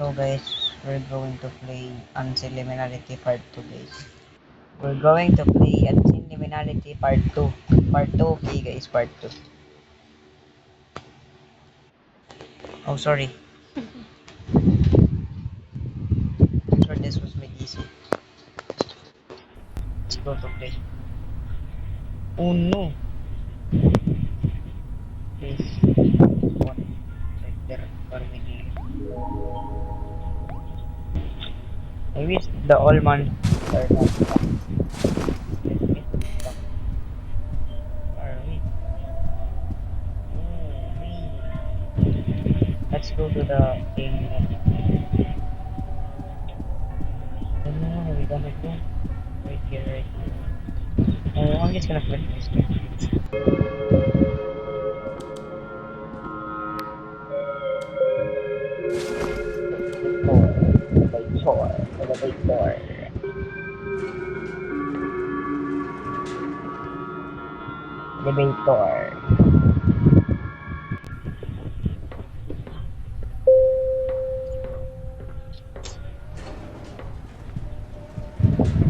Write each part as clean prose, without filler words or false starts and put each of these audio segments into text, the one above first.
So guys, we're going to play Unseen Liminality Part 2 guys. We're going to play Unseen Liminality Part 2. Part 2, okay guys, Part 2. Oh sorry, I'm sure this was made easy. Let's go to play. Oh no! Please, one right there for me. I wish the all monsters are not stuck. Let's get stuck. Are we? Oh, let's go to the thing. Oh no, we gonna go right here, right here. Oh, I'm just gonna click this thing. Elevator. Elevator.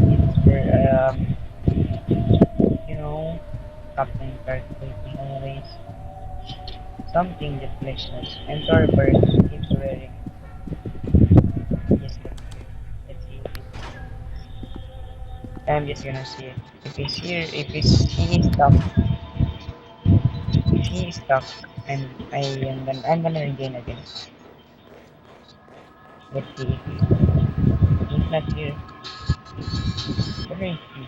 It's where, you know, Captain Kirk taking always something that fleshless. And Thorberg keeps wearing just like here. Let's see if it's, I'm just gonna see it. If it's here, if it's he is stuck, if he is stuck, and I'm gonna regain again. Let's see if he's not here. Where is he?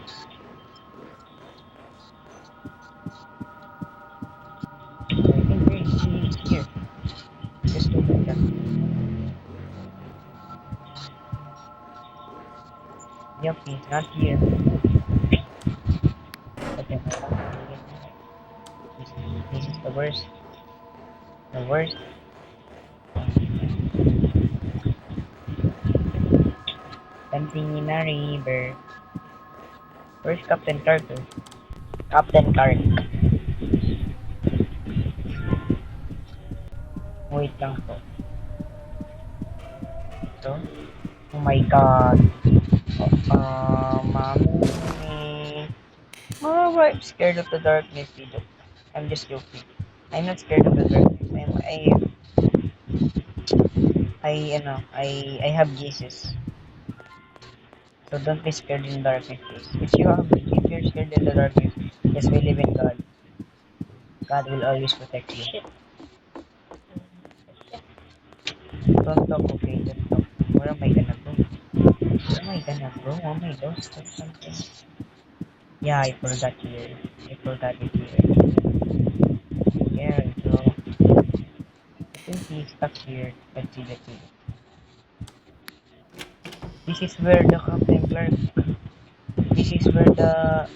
I think he is here. Just look at that. Yep, he's not here. Okay, this is the worst. The worst. Something in a river. Where's Captain Carter? Captain Kirk. Wait lang po. Ito. Oh my god. Mommy. Oh, I'm scared of the darkness, Dito. I'm just joking. I'm not scared of the darkness. I have Jesus. So don't be scared in darkness, please. If you're scared in the darkness, just believe in God. God will always protect you. Shit. Don't talk, okay? Don't talk. Where am I gonna go? Where am I gonna go? Oh my gosh, that's something. Yeah, I forgot here. I forgot it here. There we go. I think he's stuck here. Let's see, let's see. This is where the Captain Clark. This is where the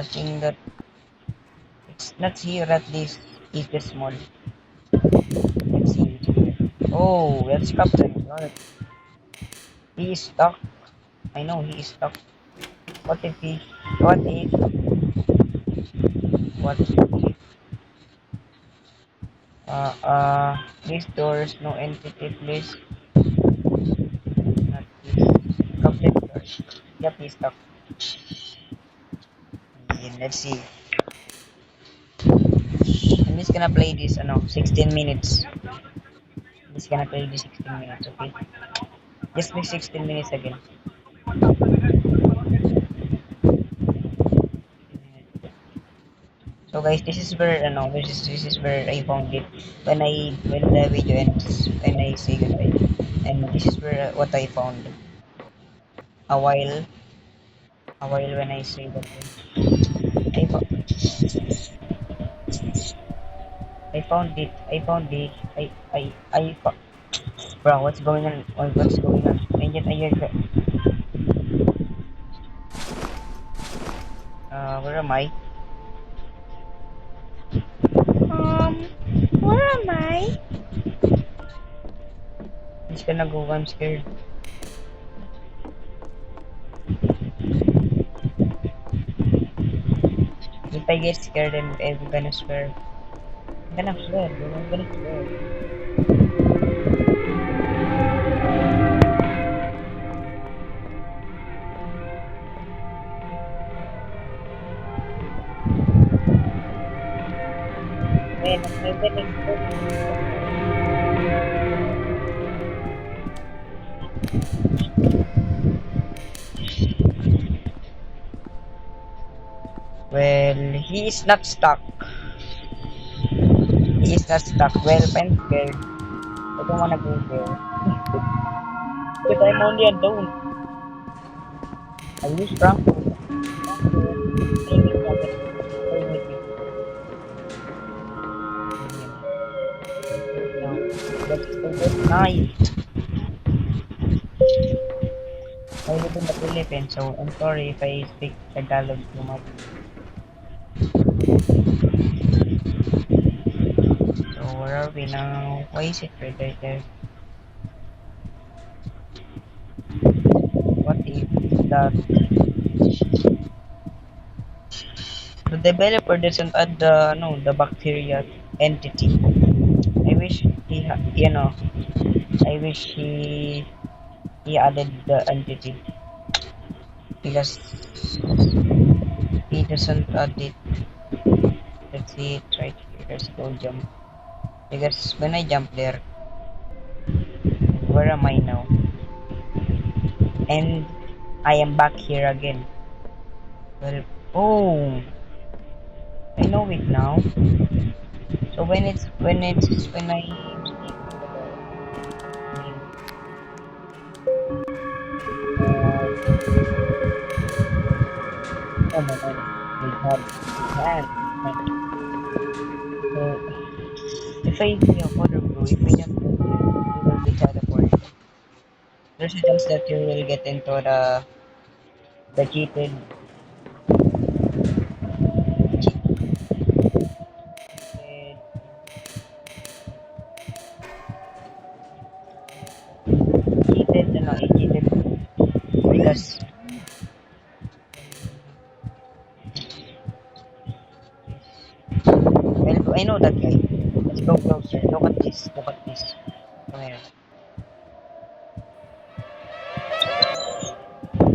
thing that it's not here at least is the small. Let's see. Oh, that's Captain Clark. He is stuck. I know he is stuck. What if he? What if? What if? These doors, no entity, please. Not this. Captain Clark. Yep, he's stuck. And let's see. I'm just gonna play this, 16 minutes. I'm just gonna play this 16 minutes, okay? Just play 16 minutes again. So guys, this is where I found it when the video ends, when I say goodbye. And this is where what I found a while when I say that I found I found it. Bro, what's going on? What's going on? I hear where am I? Um, where am I? It's gonna go. I'm scared. If I get scared, I'm gonna swear. I'm gonna swear, bro. I'm gonna swear. getting close. Well, he is not stuck. He is not stuck. Well, if I'm scared, I don't wanna go there. Because I'm only alone. I wish Franco. Franco. Maybe Franco. Stay with me. No. That's so good. Nice. I live in the Philippines, so I'm sorry if I speak Tagalog too much. So where are we now? Why is it red right there? What if the developer doesn't add the no the bacteria entity? I wish I wish he added the entity because he doesn't add it. Let's see it right here. Let's go jump. Because when I jump there, where am I now? And I am back here again. Well, oh, I know it now. So when I oh my god, man. So if I see a water blue, if I jump in there, you will be teleported. There's a chance that you will get into the cheated cheated because well I know that guy. Let's go closer. Look at this. Look at this. Come here. Oh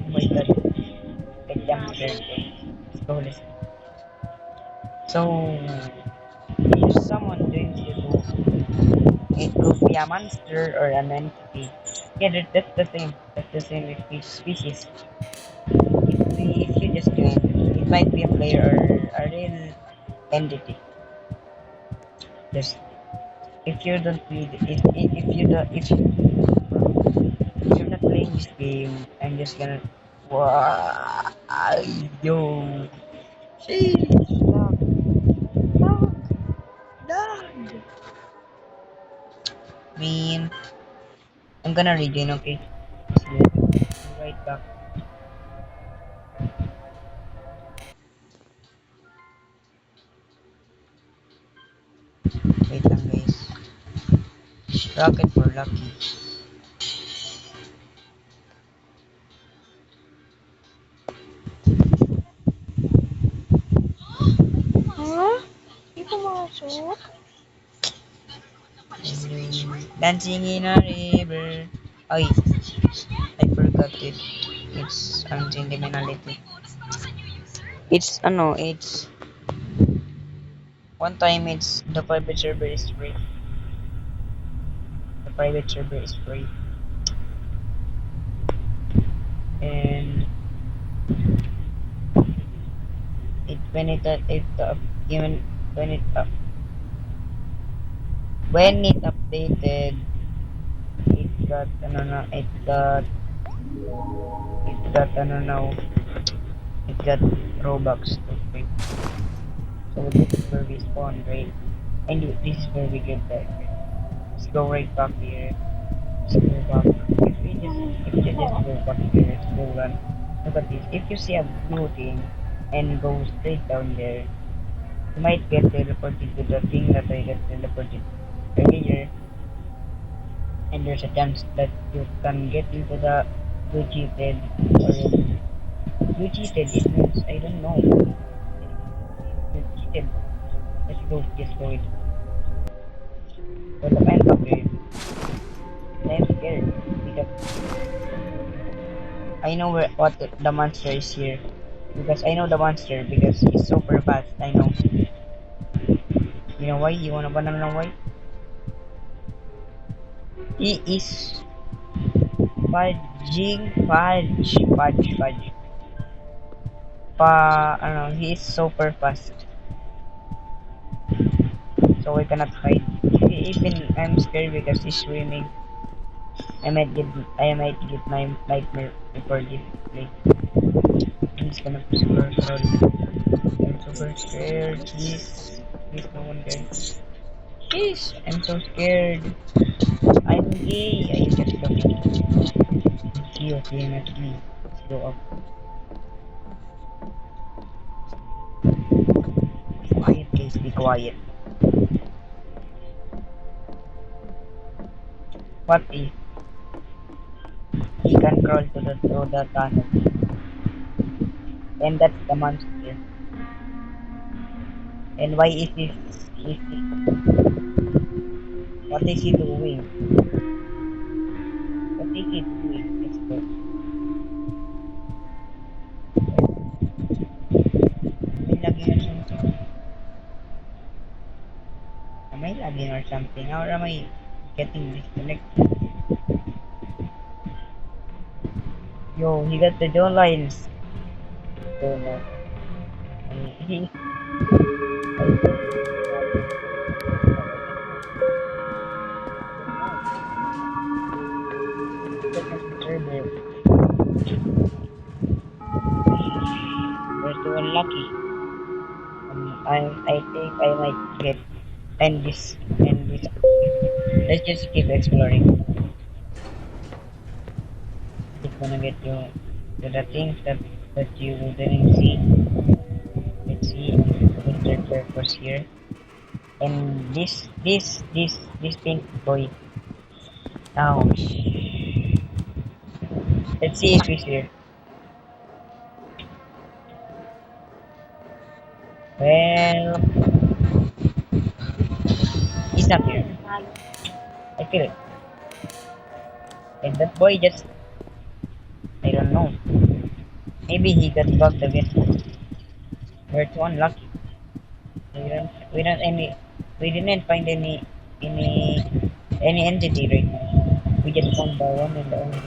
my god. Get jump scared. Let's go listen. So if someone joins you to it could be a monster or an entity. Yeah, that's the same. That's the same with each species. If you just join, it might be a player or a real entity. Just if you don't read, if you don't, if you're not playing this game, I'm just gonna. Wow, yo, sheesh, lag, lag. Mean, I'm gonna regain, okay? See you. Right back. Wait lang, guys. Rocket for lucky. Huh? Di pumasok? Dancing in a river. Ay, I forgot it. It's sentimentality. It's one time it's the private server is free. The private server is free. And it even when it when it updated it got it got now it got Robux for free. So this is where we spawn, right? And this is where we get that. Let's go right back here. Let's go back. If you just go back here, let's go run. Look at this. If you see a blue thing and go straight down there, you might get teleported to the thing that I got teleported earlier, and there's a chance that you can get into the you cheated or you cheated. It means I don't know. You cheated. Let's go. Just go it. So the man up here. I'm scared because I know what the monster is here. Because I know the monster because he's super fast. I know. You know why? You wanna know why? He is fudge. He is super fast, so we cannot hide. Even I'm scared because he's swimming. I might get my nightmare before this play. I'm just gonna super crawl. I'm super scared. Please, no one there. Jeez, I'm so scared. I'm gay. I just don't. Okay, not me. Let's go up. Quiet, please be quiet. What if he can crawl through the tunnel? And that's the monster. And why what is he doing? What is he doing? Let's go. May lagging or something. Am I lagging or something? Or am I getting disconnected? Yo, he got the jaw lines. Don't know. He server. We're too unlucky. I think I might get end this. Let's just keep exploring. It's gonna get you to the things that you didn't see. Let's see winter purpose here. And this pink boy. Ouch. Let's see if he's here. Well, he's not here. I feel it. And that boy just, I don't know. Maybe he got bugged again. We're too unlucky. We didn't find any entity right now. We just found the one and the only.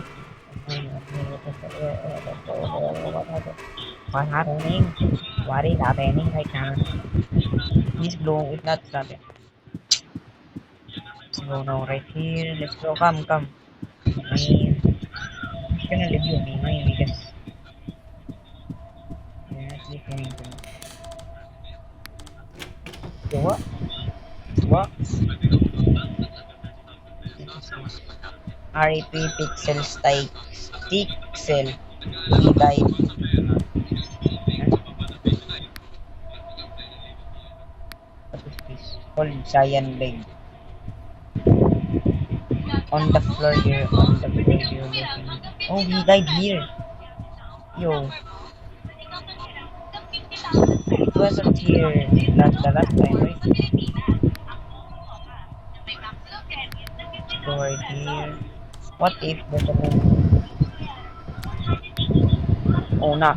What happening? What is happening right now? He's blowing with not nothing. Let's go now right here. Let's go. Come. He's gonna leave you behind because you're not listening to me. So what? What? RAP Pixel Stick He died. What is this? Called giant leg. On the floor here. Looking. Oh, he died here. Yo, it wasn't here the last time, right? Go right here. What if there's a moon? Oh, nah.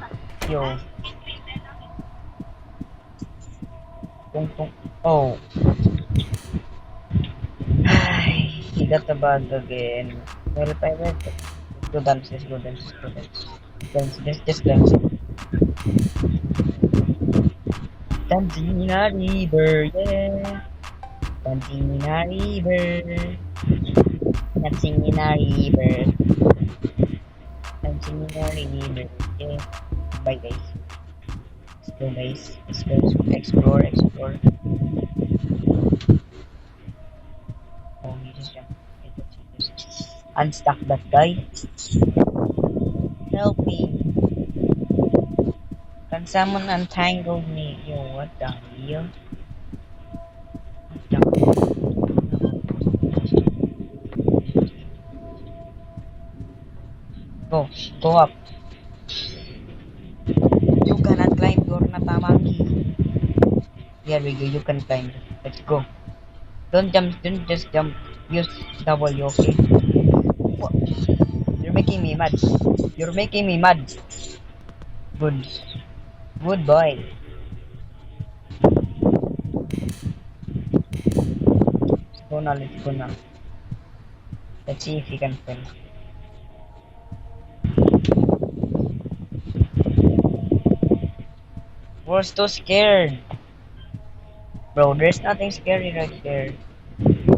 Yo. Tung. Oh. He got the bug again. Well, if I went. Let's go dance. Just dance. Dancing in a river, yeah. Dancing in a river. Dancing in a river. Dancing in a river, yeah. Bye, guys. Let's go, guys. Let's go explore. Oh, he just jumped. Unstuck that guy. Help me. Can someone untangle me? Yo, what the hell? Go up. You cannot climb, you're not Tamaki. Here we go, you can climb. Let's go. Don't just jump. Use W, okay? What? You're making me mad. Good boy. na, let's go na. Let's see if he can fail. We're too scared. Bro, there's nothing scary right there.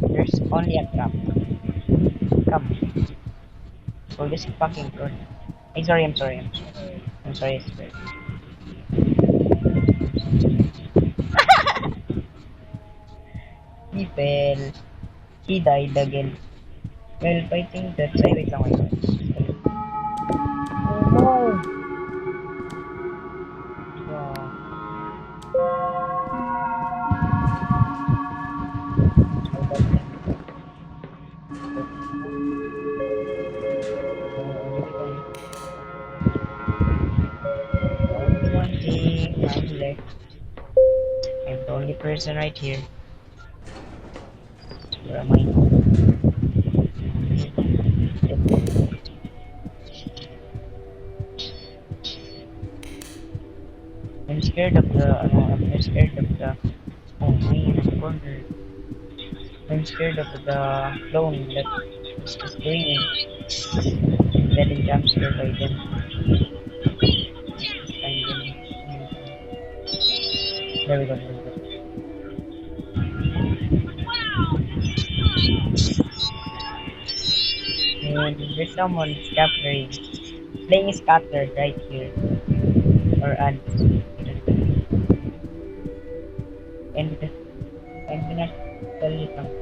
There's only a trap. Come. So just fucking turn. Hey, sorry, I'm sorry, I'm sorry. I'm sorry, I swear. He fell. He died again. Well, I think that's... Ay, wait lang, wait lang. Oh no! How about that? Only one thing I'm left. I'm the only person right here. Where am I? I'm scared of the... I'm scared of the... Oh my, in the corner. I'm scared of the clone that is just doing it. Getting jump scared by them. Find them. There we go, there we go. And there's someone scattering. Playing scatter right here. Or ants. And I'm gonna tell you something.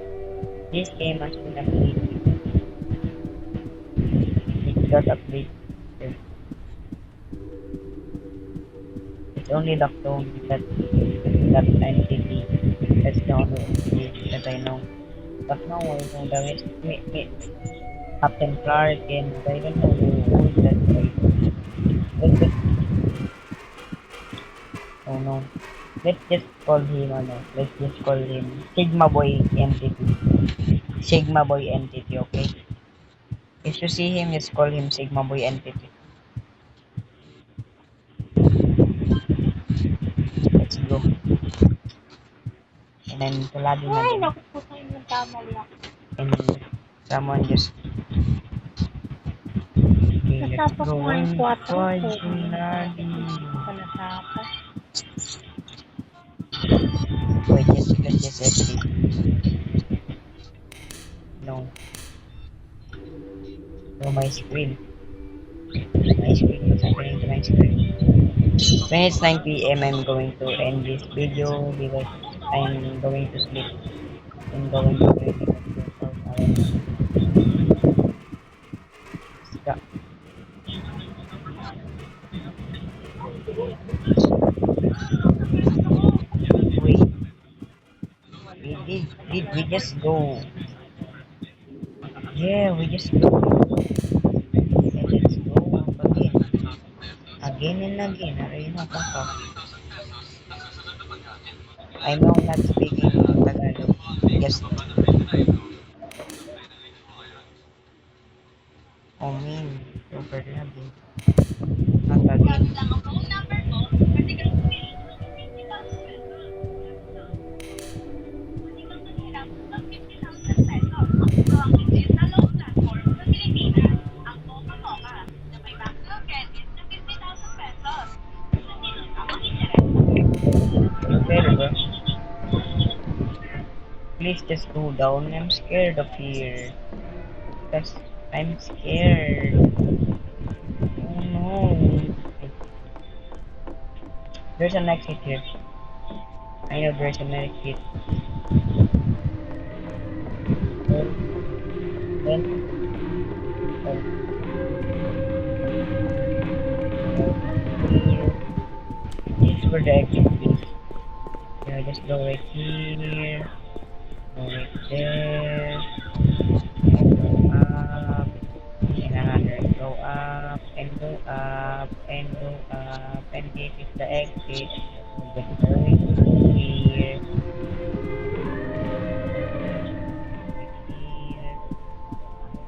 This game has been updated. It got updated. It's only the clone that entity. That's the only entity that I know. But now I know the rest. Captain Clark and I don't know who is that guy. Let's just, oh no. Let's just call him let's just call him Sigma Boy Entity. Sigma Boy Entity, okay? If you see him, just call him Sigma Boy Entity. Let's go. And then tulado na Ay, din. naku po tayo ng kamali ako. And someone just okay, let's Natapos go mo yung and 4 ko. originally. Panatapos. Wait, let's just exit. No. No, my screen. My screen, what's happening to my screen? When it's 9 p.m. I'm going to end this video because I'm going to sleep. I'm going to ready stop. Wait, did we just go? Yeah, we just go. And let's go up again. Again and again. Aray na papa. I know I'm not speaking Tagalog. Just, oh mean, super lovely. Not again. Very bro. Please just go down. I'm scared of here. Because I'm scared. Oh no. There's an exit here. I know there's an exit. Then, this is where the exit is. Yeah, just go right here. Go right there. And go up. And another. Go up. And go up. And go up. And this is the exit. So just go right here.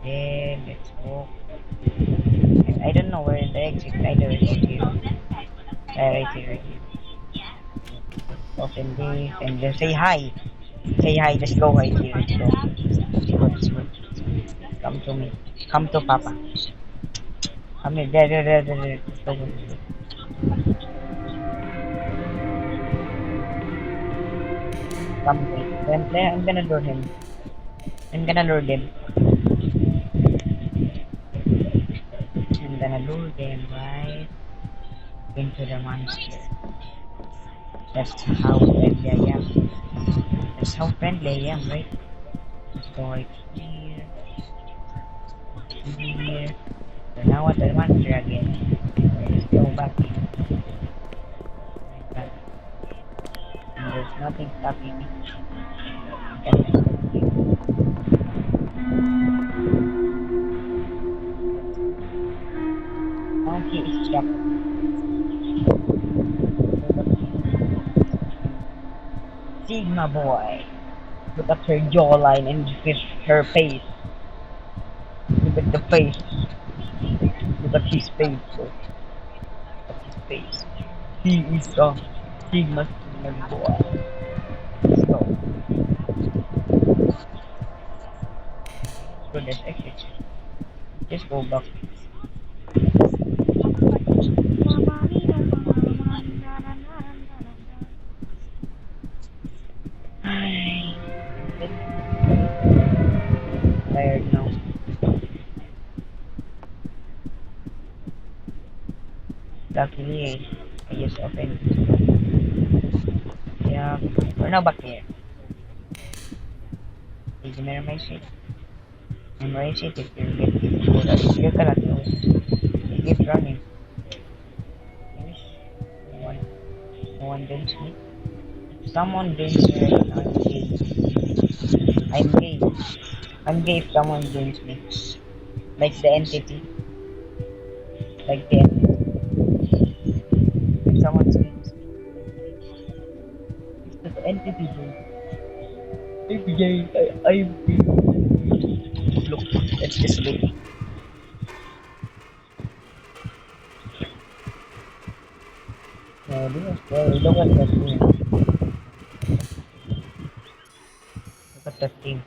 Then let's walk. And I don't know where is the exit either. Right here. Right here, right here. Open this and just say hi. Say hi, let's go right here. Let's go. Let's go, let's go. Come to me. Come to Papa. Come here. There. Let's go, let's go. Come wait. Then I'm gonna lure him. I'm gonna lure them. I'm gonna lure them right into the monster. That's how friendly I am. That's how friendly I am, right? Let's go right here. Here. So now at the monster again. Let's go back. Like that. And there's nothing stopping me. Monkey is trapped. Sigma boy. Look at her jawline and her face. Look at the face. Look at his face. Look at his face. He is a Sigma boy. Let's go. So let's exit. Just go back. Ay, tired now. Luckily, I just opened. Yeah, we're now back here. Did you mirror my shit? Memorize it if you get it. If you cannot do it, keep running. Finish. No one dents me. Someone dents me right now. I'm gay. I'm gay. I'm gay if someone dents me. Like the entity. Like the entity. If someone dents me. It's the entity, bro. I'm gay. I'm gay. Look, that's just look. Look at that thing. Look at that thing.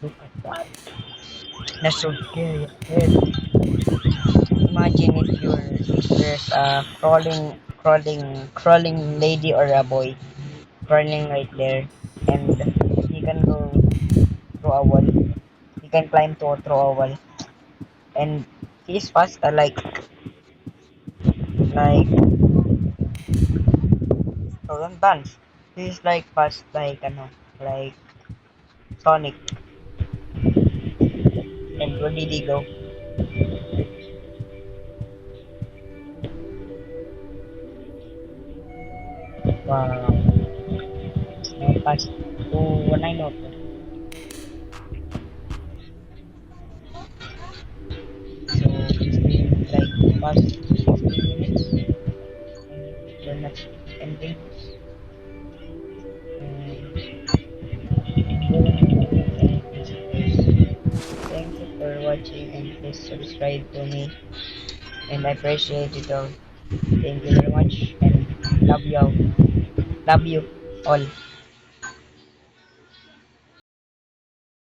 Look at that. That's so scary. Imagine if there's a crawling lady or a boy crawling right there, and he can go through a wall. He can climb through a wall, and he's fast. Like oh, don't dance. He's like fast like like Sonic. And where did he go? Wow, now fast to 192. So it's been like past 15 minutes and we're not ending. Thank you for watching and please subscribe to me and I appreciate it all. Thank you very much and love you all. Love you all.